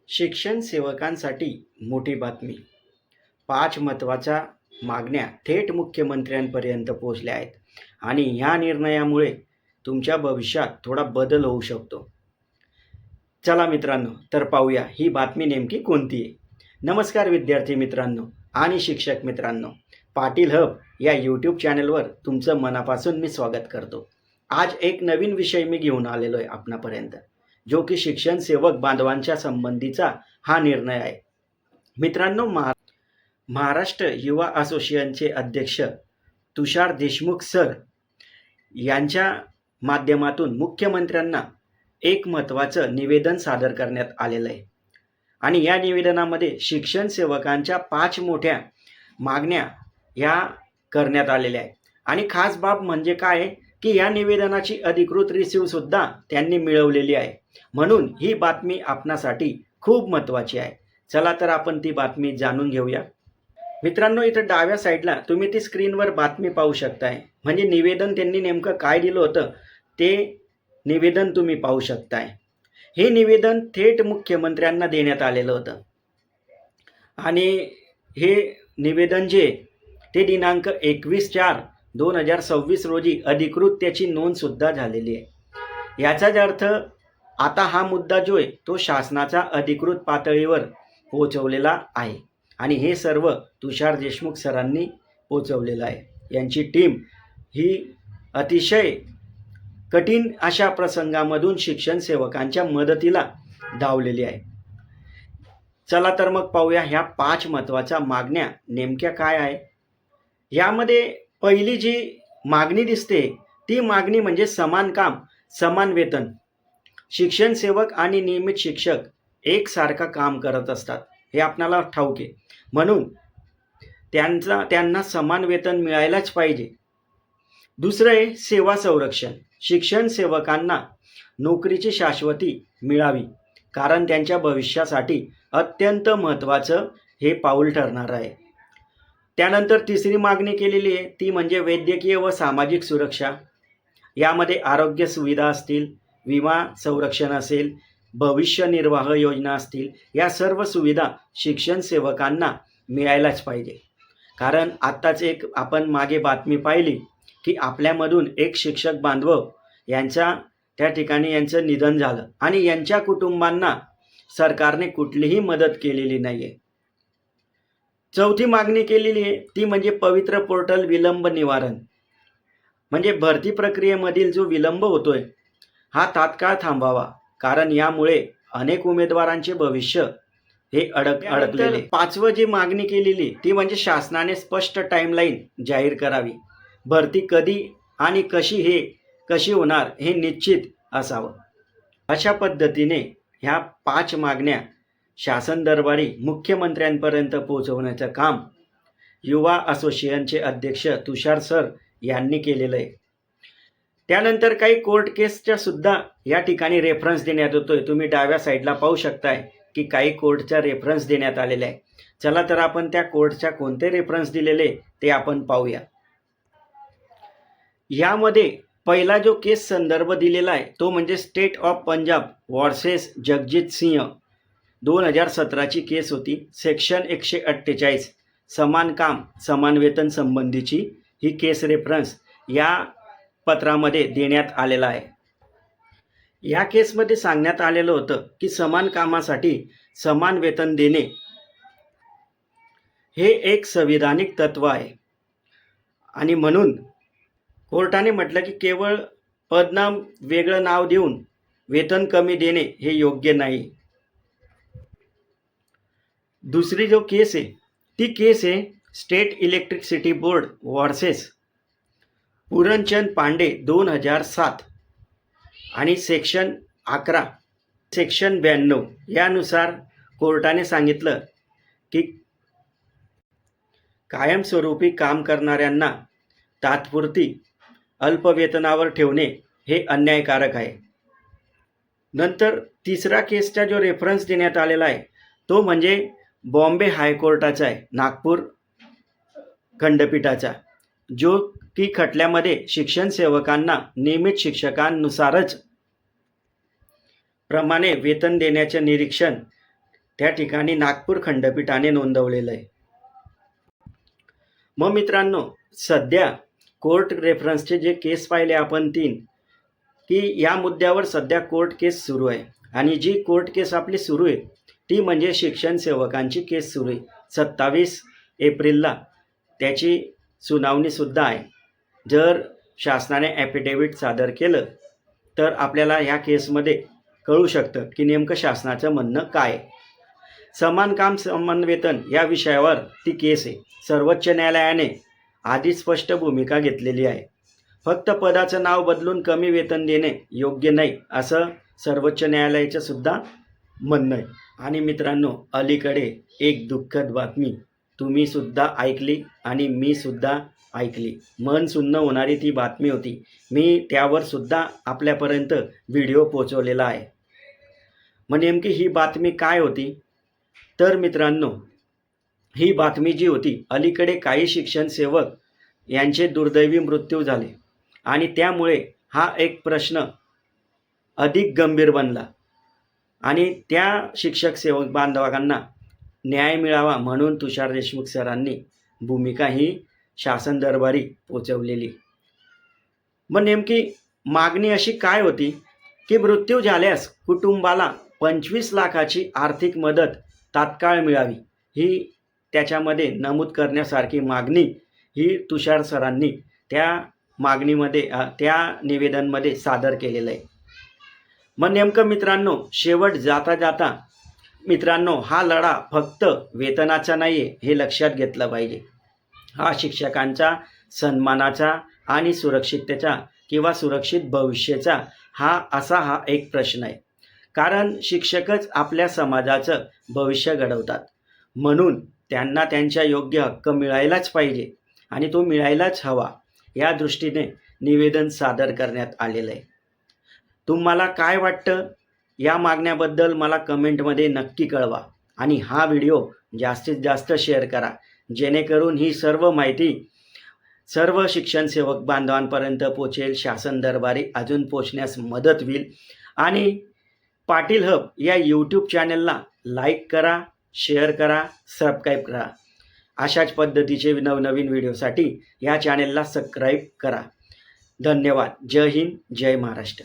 शिक्षण सेवकांसाठी मोठी बातमी. 5 महत्त्वाच्या मागण्या थेट मुख्यमंत्र्यांपर्यंत पोहोचल्या आहेत आणि ह्या निर्णयामुळे तुमच्या भविष्यात थोडा बदल होऊ शकतो. चला मित्रांनो, तर पाहूया ही बातमी नेमकी कोणती आहे. नमस्कार विद्यार्थी मित्रांनो आणि शिक्षक मित्रांनो. पाटील हब या यूट्यूब चॅनलवर तुमचं मनापासून मी स्वागत करतो. आज एक नवीन विषय मी घेऊन आलेलो आहे आपणापर्यंत, जो की शिक्षण सेवक बांधवांच्या संबंधीचा हा निर्णय आहे. मित्रांनो, महाराष्ट्र युवा असोसिएशनचे अध्यक्ष तुषार देशमुख सर यांच्या माध्यमातून मुख्यमंत्र्यांना एक महत्त्वाचं निवेदन सादर करण्यात आलेलं आहे आणि या निवेदनामध्ये शिक्षण सेवकांच्या 5 मोठ्या मागण्या या करण्यात आलेल्या आहेत. आणि खास बाब म्हणजे काय आहे की या निवेदनाची अधिकृत रिसीव्ह सुद्धा त्यांनी मिळवलेली आहे. म्हणून ही बातमी आपणासाठी खूप महत्त्वाची आहे. चला तर आपण ती बातमी जाणून घेऊया. मित्रांनो, इथं डाव्या साईडला तुम्ही ती स्क्रीनवर बातमी पाहू शकताय. म्हणजे निवेदन त्यांनी नेमकं काय दिलं होतं ते निवेदन तुम्ही पाहू शकताय. हे निवेदन थेट मुख्यमंत्र्यांना देण्यात आलेलं होतं आणि हे निवेदन जे ते दिनांक 21/4/2026 रोजी अधिकृत त्याची नोंदसुद्धा झालेली आहे. याचाच अर्थ आता हा मुद्दा जो आहे तो शासनाच्या अधिकृत पातळीवर पोहोचवलेला आहे आणि हे सर्व तुषार देशमुख सरांनी पोहोचवलेलं आहे. यांची टीम ही अतिशय कठीण अशा प्रसंगामधून शिक्षण सेवकांच्या मदतीला धावलेली आहे. चला तर मग पाहूया ह्या 5 महत्त्वाच्या मागण्या नेमक्या काय आहे. यामध्ये पहिली जी मागणी दिसते ती मागणी म्हणजे समान काम समान वेतन. शिक्षण सेवक आणि नियमित शिक्षक एकसारखं काम करत असतात, हे आपल्याला ठाऊक आहे. म्हणून त्यांना समान वेतन मिळायलाच पाहिजे. दुसरं आहे सेवा संरक्षण. शिक्षण सेवकांना नोकरीची शाश्वती मिळावी, कारण त्यांच्या भविष्यासाठी अत्यंत महत्त्वाचं हे पाऊल ठरणार आहे. त्यानंतर तिसरी मागणी केलेली आहे ती म्हणजे वैद्यकीय व सामाजिक सुरक्षा. यामध्ये आरोग्य सुविधा असतील, विमा संरक्षण असेल, भविष्य निर्वाह योजना असतील, या सर्व सुविधा शिक्षण सेवकांना मिळायलाच पाहिजे. कारण आत्ताच एक आपण मागे बातमी पाहिली की आपल्यामधून एक शिक्षक बांधव त्या ठिकाणी यांचं निधन झालं आणि यांच्या कुटुंबांना सरकारने कुठलीही मदत केलेली नाही आहे. चौथी मागणी केलेली आहे ती म्हणजे पवित्र पोर्टल विलंब निवारण. म्हणजे भरती प्रक्रियेमधील जो विलंब होतोय हा तात्काळ थांबावा, कारण यामुळे अनेक उमेदवारांचे भविष्य हे अडकलेले. पाचवं जी मागणी केलेली ती म्हणजे शासनाने स्पष्ट टाईमलाईन जाहीर करावी. भरती कधी आणि कशी होणार हे निश्चित असावं. अशा पद्धतीने ह्या 5 मागण्या शासन दरबारी मुख्यमंत्र्यांपर्यंत पोहोचवण्याचं काम युवा असोसिएशनचे अध्यक्ष तुषार सर यांनी केलेलं आहे. त्यानंतर काही कोर्ट केसच्या सुद्धा या ठिकाणी रेफरन्स देण्यात येतोय. तुम्ही डाव्या साईडला पाहू शकताय की काही कोर्टचा रेफरन्स देण्यात आलेला आहे. चला तर आपण त्या कोर्टच्या कोणते रेफरन्स दिलेले ते आपण पाहूया. यामध्ये पहिला जो केस संदर्भ दिलेला आहे तो म्हणजे state of Punjab versus Jagjit Singh 2017ची केस होती. सेक्शन 148 समान काम समान वेतन संबंधीची ही केस रेफरन्स या पत्रामध्ये देण्यात आलेला आहे. या केसमध्ये सांगण्यात आलेलं होतं की समान कामासाठी समान वेतन देणे हे एक संविधानिक तत्व आहे आणि म्हणून कोर्टाने म्हटलं की केवळ पदनाम वेगळं नाव देऊन वेतन कमी देणे हे योग्य नाही. दुसरी जो केस आहे ती केस आहे state electricity board versus Puranchand Pandey 2007 आणि सेक्शन 11 सेक्शन 92 यानुसार कोर्टाने सांगितलं की कायमस्वरूपी काम करणाऱ्यांना तात्पुरती अल्पवेतनावर ठेवणे हे अन्यायकारक आहे. नंतर तिसरा केसचा जो रेफरन्स देण्यात आलेला आहे तो म्हणजे बॉम्बे हायकोर्टाचा आहे, नागपूर खंडपीठाचा, जो की खटल्यामध्ये शिक्षण सेवकांना नियमित शिक्षकांनुसारच प्रमाणे वेतन देण्याचे निरीक्षण त्या ठिकाणी नागपूर खंडपीठाने नोंदवलेलं आहे. मग मित्रांनो, सध्या कोर्ट रेफरन्सचे जे केस पाहिले आपण 3, की या मुद्द्यावर सध्या कोर्ट केस सुरू आहे. आणि जी कोर्ट केस आपली सुरू आहे ती म्हणजे शिक्षण सेवकांची केस सुरू आहे. 27 एप्रिलला त्याची सुनावणीसुद्धा आहे. जर शासनाने ॲफिडेव्हिट सादर केलं तर आपल्याला ह्या केसमध्ये कळू शकतं की नेमकं शासनाचं म्हणणं काय आहे. समान काम समान वेतन या विषयावर ती केस आहे. सर्वोच्च न्यायालयाने आधीच स्पष्ट भूमिका घेतलेली आहे. फक्त पदाचं नाव बदलून कमी वेतन देणे योग्य नाही असं सर्वोच्च न्यायालयाचं सुद्धा म्हणणं आहे. आणि मित्रांनो, अलीकडे एक दुःखद बातमी तुम्ही सुद्धा ऐकली आणि मी सुद्धा ऐकली. मन सुन्न होणारी ती बातमी होती. मी त्यावर सुद्धा आपल्यापर्यंत व्हिडिओ पोचवलेला आहे. मग नेमकी ही बातमी काय होती? तर मित्रांनो, ही बातमी जी होती, अलीकडे काही शिक्षण सेवक यांचे दुर्दैवी मृत्यू झाले आणि त्यामुळे हा एक प्रश्न अधिक गंभीर बनला आणि त्या शिक्षक सेवक बांधवांना न्याय मिळावा म्हणून तुषार देशमुख सरांनी भूमिका ही शासन दरबारी पोचवलेली. मग नेमकी मागणी अशी काय होती की मृत्यू झाल्यास कुटुंबाला 25 लाखाची आर्थिक मदत तात्काळ मिळावी, ही त्याच्यामध्ये नमूद करण्यासारखी मागणी ही तुषार सरांनी त्या मागणीमध्ये त्या निवेदनमध्ये सादर केलेलं आहे. मग नेमकं मित्रांनो, शेवट जाता जाता मित्रांनो, हा लढा फक्त वेतनाचा नाही आहे हे लक्षात घेतलं पाहिजे. हा शिक्षकांचा सन्मानाचा आणि सुरक्षिततेचा किंवा सुरक्षित भविष्याचा हा एक प्रश्न आहे. कारण शिक्षकच आपल्या समाजाचं भविष्य घडवतात. म्हणून त्यांना त्यांच्या योग्य हक्क मिळायलाच पाहिजे आणि तो मिळायलाच हवा, या दृष्टीने निवेदन सादर करण्यात आलेलं आहे. तुम्हाला काय वाटतं या मागण्याबद्दल मला कमेंटमध्ये नक्की कळवा आणि हा व्हिडिओ जास्तीत जास्त शेअर करा, जेणेकरून ही सर्व माहिती सर्व शिक्षण सेवक बांधवांपर्यंत पोचेल, शासन दरबारी अजून पोचण्यास मदत होईल. आणि पाटील हब या यूट्यूब चॅनलला लाईक करा, शेअर करा, सबस्क्राईब करा. अशाच पद्धतीचे नवनवीन व्हिडिओसाठी या चॅनलला सबस्क्राईब करा. धन्यवाद. जय हिंद, जय महाराष्ट्र.